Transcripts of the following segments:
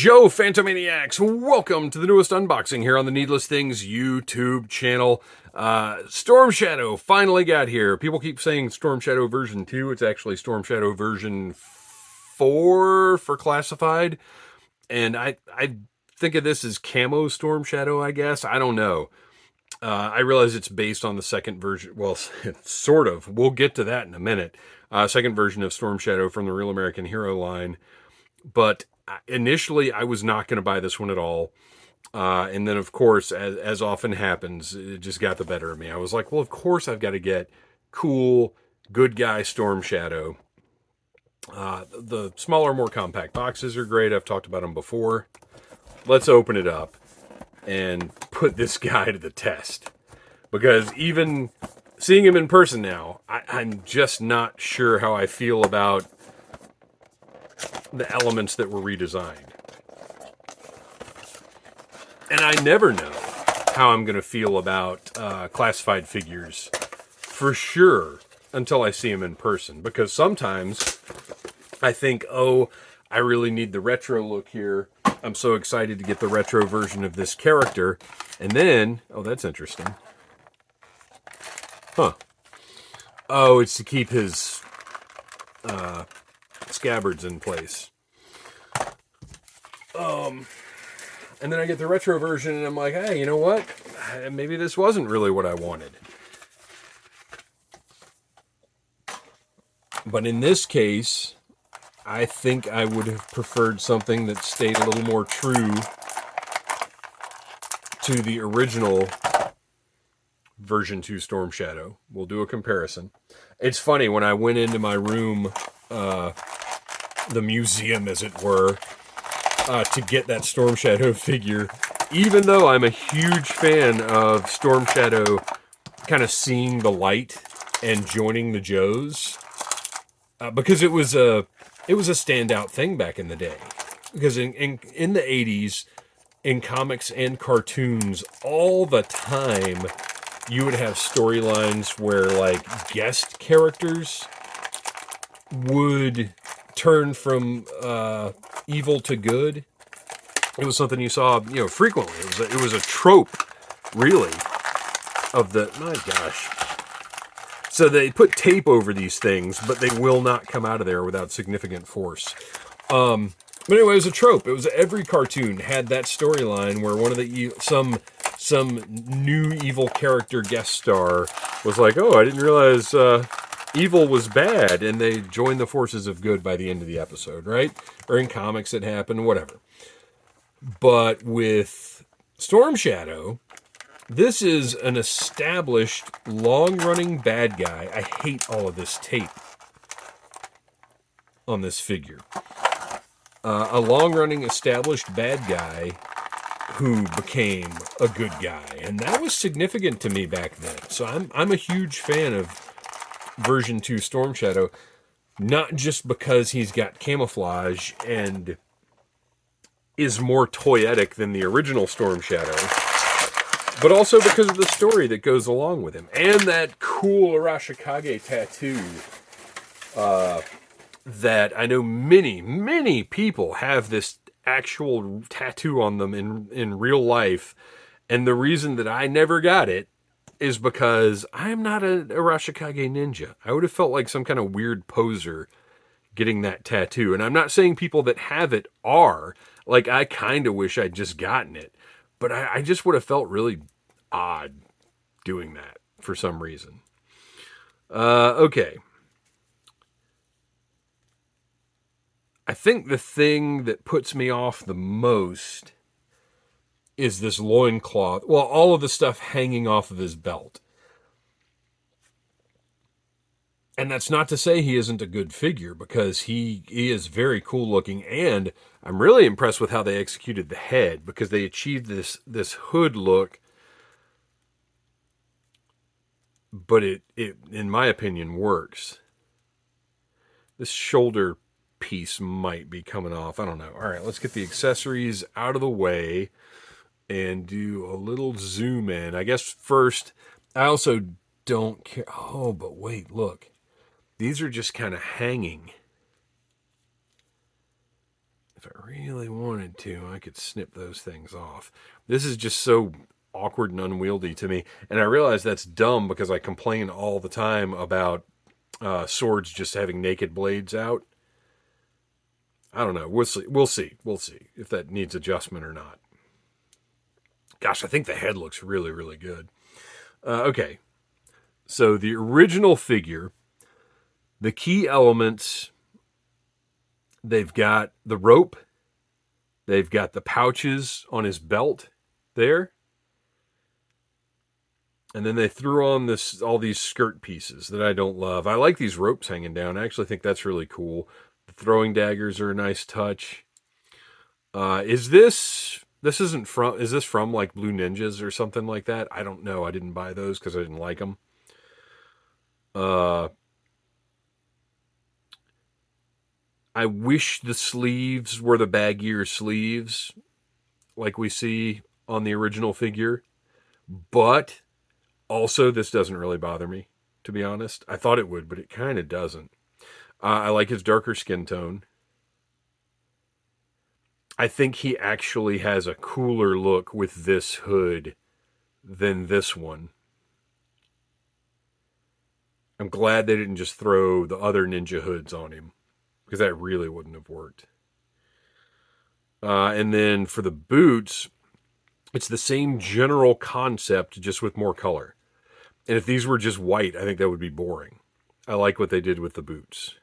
Joe Phantomaniacs, welcome to the newest unboxing here on the Needless Things YouTube channel. Storm Shadow finally got here. People keep saying Storm Shadow version 2. It's actually Storm Shadow version 4 for classified. And I think of this as Camo Storm Shadow, I guess. I don't know. I realize it's based on the second version. Well, sort of. We'll get to that in a minute. Second version of Storm Shadow from the Real American Hero line. But initially, I was not going to buy this one at all. And then, of course, as often happens, it just got the better of me. I was like, well, of course I've got to get cool, good guy Storm Shadow. The smaller, more compact boxes are great. I've talked about them before. Let's open it up and put this guy to the test. Because even seeing him in person now, I'm just not sure how I feel about the elements that were redesigned. And I never know how I'm going to feel about classified figures for sure until I see them in person. Because sometimes I think, oh, I really need the retro look here. I'm so excited to get the retro version of this character. And then, oh, that's interesting. Huh. Oh, it's to keep his scabbards in place. And then I get the retro version and I'm like, hey, you know what? Maybe this wasn't really what I wanted. But in this case, I think I would have preferred something that stayed a little more true to the original version 2 Storm Shadow. We'll do a comparison. It's funny, when I went into my room, the museum as it were, to get that Storm Shadow figure, even though I'm a huge fan of Storm Shadow kind of seeing the light and joining the Joes, because it was a standout thing back in the day. Because in the 80s, in comics and cartoons, all the time, you would have storylines where, like, guest characters would turn from evil to good. It was something you saw, frequently. It was a trope, really, of the, my gosh. So they put tape over these things, but they will not come out of there without significant force. But anyway, it was a trope. It was every cartoon had that storyline where one of the some new evil character guest star was like, oh, I didn't realize evil was bad, and they joined the forces of good by the end of the episode, right? Or in comics it happened, whatever. But with Storm Shadow, this is an established, long-running bad guy. I hate all of this tape on this figure. A long-running, established bad guy who became a good guy. And that was significant to me back then. So I'm a huge fan of version 2 Storm Shadow, not just because he's got camouflage and is more toyetic than the original Storm Shadow, but also because of the story that goes along with him. And that cool Arashikage tattoo that I know many, many people have this actual tattoo on them in real life. And the reason that I never got it is because I'm not an Arashikage ninja. I would have felt like some kind of weird poser getting that tattoo. And I'm not saying people that have it are. Like, I kind of wish I'd just gotten it. But I just would have felt really odd doing that for some reason. Okay. I think the thing that puts me off the most is this loincloth. Well, all of the stuff hanging off of his belt. And that's not to say he isn't a good figure, because he is very cool looking, and I'm really impressed with how they executed the head, because they achieved this hood look, but it in my opinion works. This shoulder piece might be coming off. I don't know. All right, let's get the accessories out of the way and do a little zoom in. I guess first, I also don't care. Oh, but wait, look. These are just kind of hanging. If I really wanted to, I could snip those things off. This is just so awkward and unwieldy to me. And I realize that's dumb because I complain all the time about swords just having naked blades out. I don't know. We'll see. We'll see. We'll see if that needs adjustment or not. Gosh, I think the head looks really, really good. Okay. So the original figure, the key elements, they've got the rope, they've got the pouches on his belt there, and then they threw on all these skirt pieces that I don't love. I like these ropes hanging down. I actually think that's really cool. The throwing daggers are a nice touch. Is this from like Blue Ninjas or something like that? I don't know. I didn't buy those because I didn't like them. I wish the sleeves were the baggier sleeves like we see on the original figure. But also, this doesn't really bother me, to be honest. I thought it would, but it kind of doesn't. I like his darker skin tone. I think he actually has a cooler look with this hood than this one. I'm glad they didn't just throw the other ninja hoods on him, because that really wouldn't have worked. And then for the boots, it's the same general concept, just with more color. And if these were just white, I think that would be boring. I like what they did with the boots.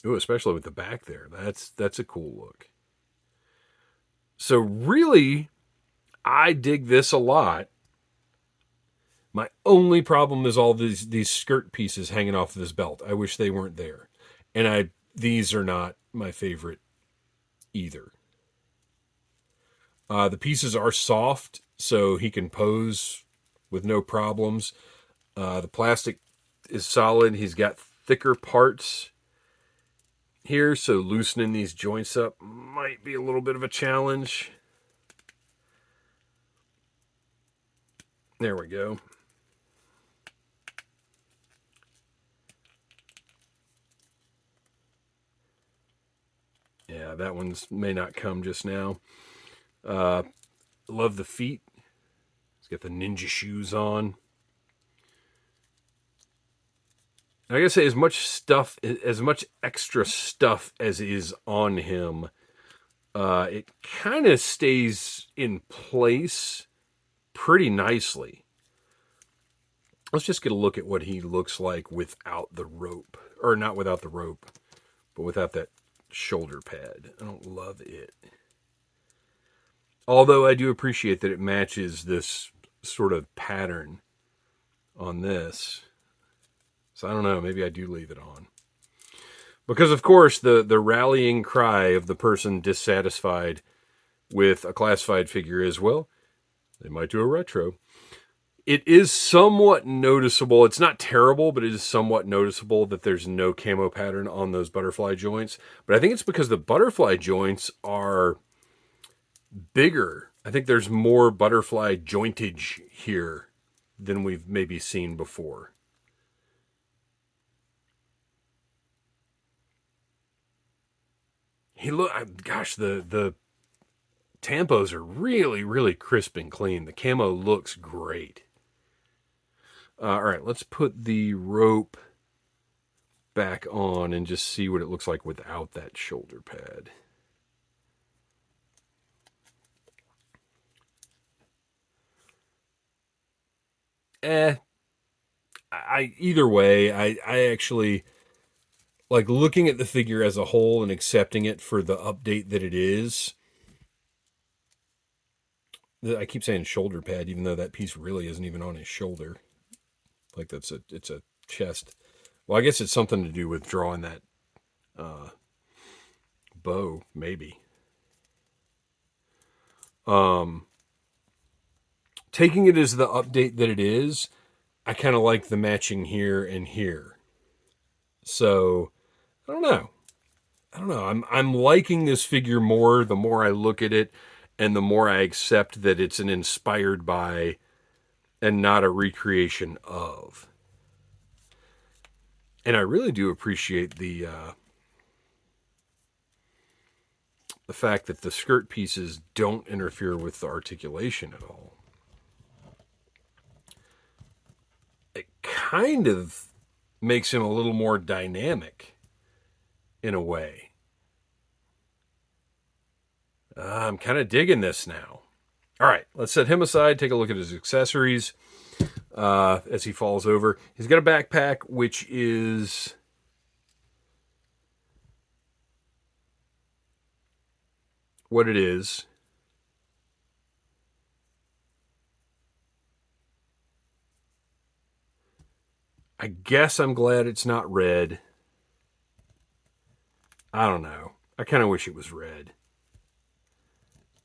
Ooh, especially with the back there. That's a cool look. So really, I dig this a lot. My only problem is all these skirt pieces hanging off of this belt. I wish they weren't there. And these are not my favorite either. The pieces are soft, so he can pose with no problems. The plastic is solid. He's got thicker parts here, so loosening these joints up might be a little bit of a challenge. There we go. Yeah, that one's may not come just now. Love the feet. He's got the ninja shoes on. I gotta say, as much extra stuff as is on him, it kind of stays in place pretty nicely. Let's just get a look at what he looks like without the rope. Or not without the rope, but without that shoulder pad. I don't love it. Although I do appreciate that it matches this sort of pattern on this. So I don't know, maybe I do leave it on. Because of course the rallying cry of the person dissatisfied with a classified figure is, well, they might do a retro. It is somewhat noticeable. It's not terrible, but it is somewhat noticeable that there's no camo pattern on those butterfly joints. But I think it's because the butterfly joints are bigger. I think there's more butterfly jointage here than we've maybe seen before. Gosh, the tampos are really, really crisp and clean. The camo looks great. All right, let's put the rope back on and just see what it looks like without that shoulder pad. Either way, I actually like looking at the figure as a whole and accepting it for the update that it is. I keep saying shoulder pad, even though that piece really isn't even on his shoulder. Like it's a chest. Well, I guess it's something to do with drawing that bow, maybe. Taking it as the update that it is, I kind of like the matching here and here. So, I don't know. I'm liking this figure more the more I look at it and the more I accept that it's an inspired by and not a recreation of. And I really do appreciate the the fact that the skirt pieces don't interfere with the articulation at all. It kind of makes him a little more dynamic in a way. I'm kind of digging this now. All right, let's set him aside, take a look at his accessories as he falls over. He's got a backpack, which is what it is. I guess I'm glad it's not red. I don't know. I kind of wish it was red.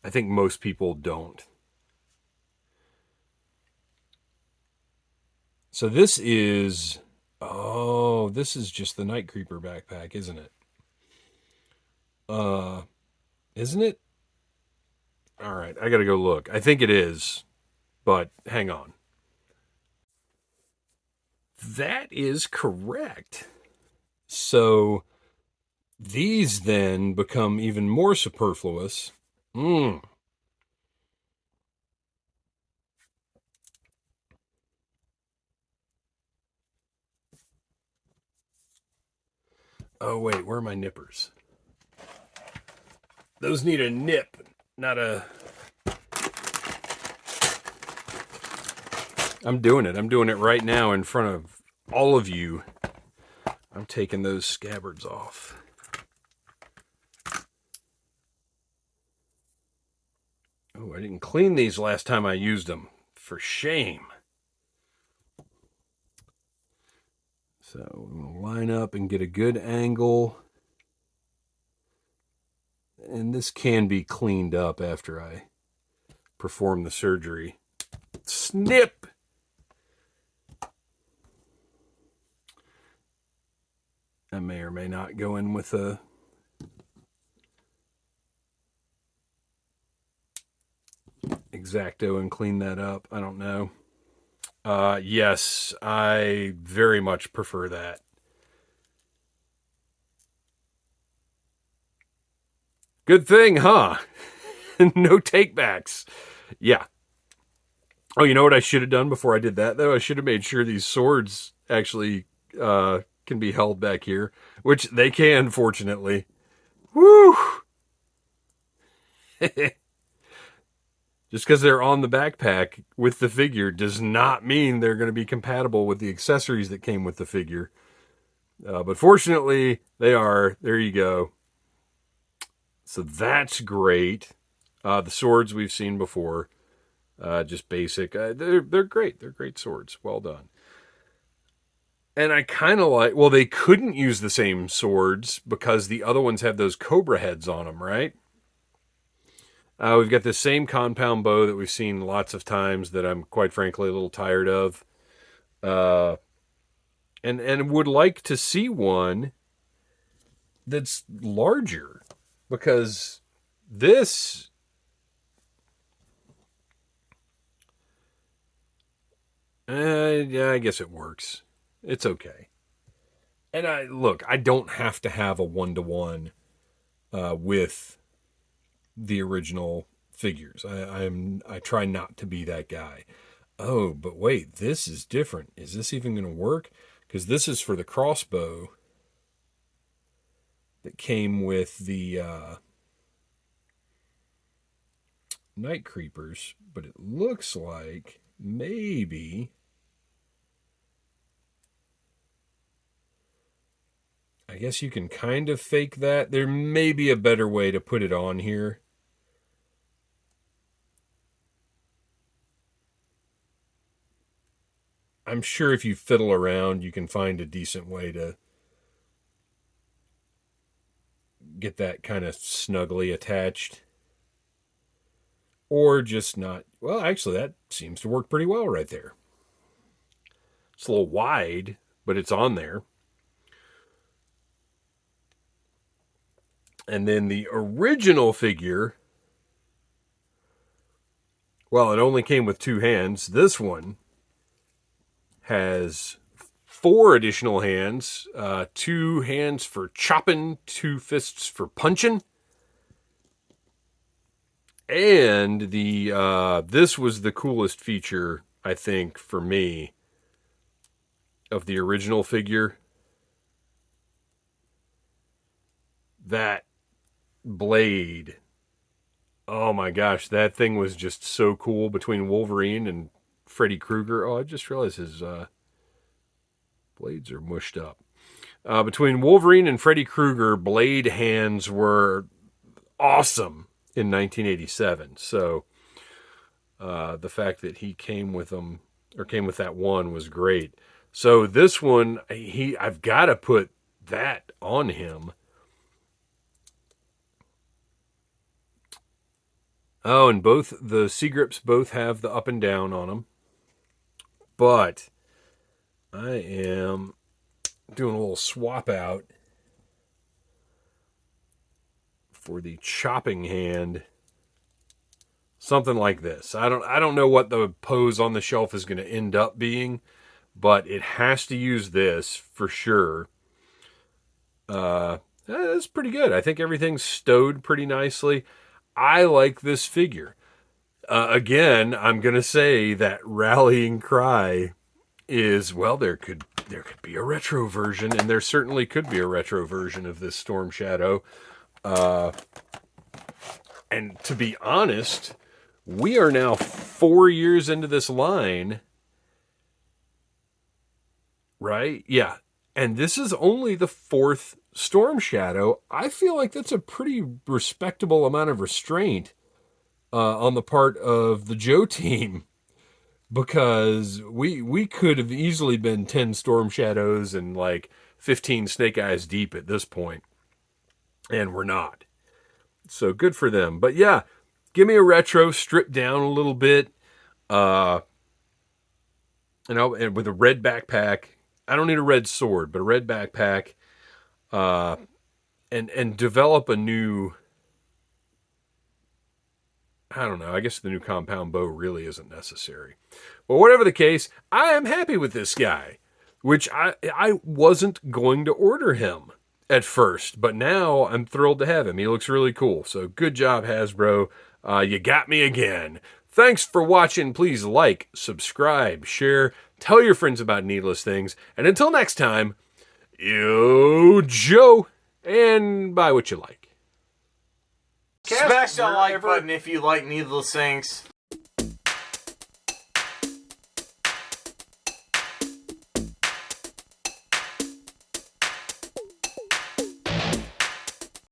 I think most people don't. So this is... Oh, this is just the Night Creeper backpack, isn't it? Isn't it? All right, I gotta go look. I think it is, but hang on. That is correct. So these then become even more superfluous. Oh, wait, where are my nippers? Those need a nip, not a... I'm doing it. I'm doing it right now in front of all of you. I'm taking those scabbards off. Oh, I didn't clean these last time I used them. For shame. So I'm going to line up and get a good angle. And this can be cleaned up after I perform the surgery. Snip! I may or may not go in with a X-Acto and clean that up. I don't know. Yes, I very much prefer that. Good thing, huh? No takebacks. Yeah. Oh, you know what I should have done before I did that, though? I should have made sure these swords actually can be held back here, which they can, fortunately. Woo! Just because they're on the backpack with the figure does not mean they're going to be compatible with the accessories that came with the figure. But fortunately, they are. There you go. So that's great. The swords we've seen before. Just basic. They're great. They're great swords. Well done. And I kind of like... Well, they couldn't use the same swords because the other ones have those cobra heads on them, right? We've got the same compound bow that we've seen lots of times that I'm quite frankly a little tired of. And would like to see one that's larger, because this... yeah, I guess it works. It's okay. And I don't have to have a one-to-one with the original figures. I try not to be that guy. Oh, but wait, this is different. Is this even going to work? Because this is for the crossbow that came with the Night Creepers, but it looks like maybe... I guess you can kind of fake that. There may be a better way to put it on here. I'm sure if you fiddle around, you can find a decent way to get that kind of snugly attached. Or just not... Well, actually, that seems to work pretty well right there. It's a little wide, but it's on there. And then the original figure... Well, it only came with 2 hands. This one has 4 additional hands. 2 hands for chopping, 2 fists for punching. And the this was the coolest feature, I think, for me, of the original figure. That blade. Oh my gosh, that thing was just so cool between Wolverine and Freddy Krueger. Oh, I just realized his blades are mushed up. Between Wolverine and Freddy Krueger, blade hands were awesome in 1987. So the fact that he came with them, or came with that one, was great. So this one, I've got to put that on him. Oh, and both the C-grips both have the up and down on them. But I am doing a little swap out for the chopping hand. Something like this. I don't know what the pose on the shelf is going to end up being, but it has to use this for sure. That's pretty good. I think everything's stowed pretty nicely. I like this figure. Again, I'm going to say that rallying cry is, well, there could be a retro version, and there certainly could be a retro version of this Storm Shadow. And to be honest, we are now 4 years into this line, right? Yeah. And this is only the 4th Storm Shadow. I feel like that's a pretty respectable amount of restraint on the part of the Joe team, because we could have easily been 10 Storm Shadows and like 15 Snake Eyes deep at this point, and we're not. So good for them. But yeah, give me a retro, stripped down a little bit, and with a red backpack. I don't need a red sword, but a red backpack, and develop a new, I don't know, I guess the new compound bow really isn't necessary. But whatever the case, I am happy with this guy, which I wasn't going to order him at first, but now I'm thrilled to have him. He looks really cool. So good job, Hasbro. You got me again. Thanks for watching. Please like, subscribe, share, tell your friends about Needless Things. And until next time, yo, Joe, and buy what you like. Smash that like button if you like Needless Things.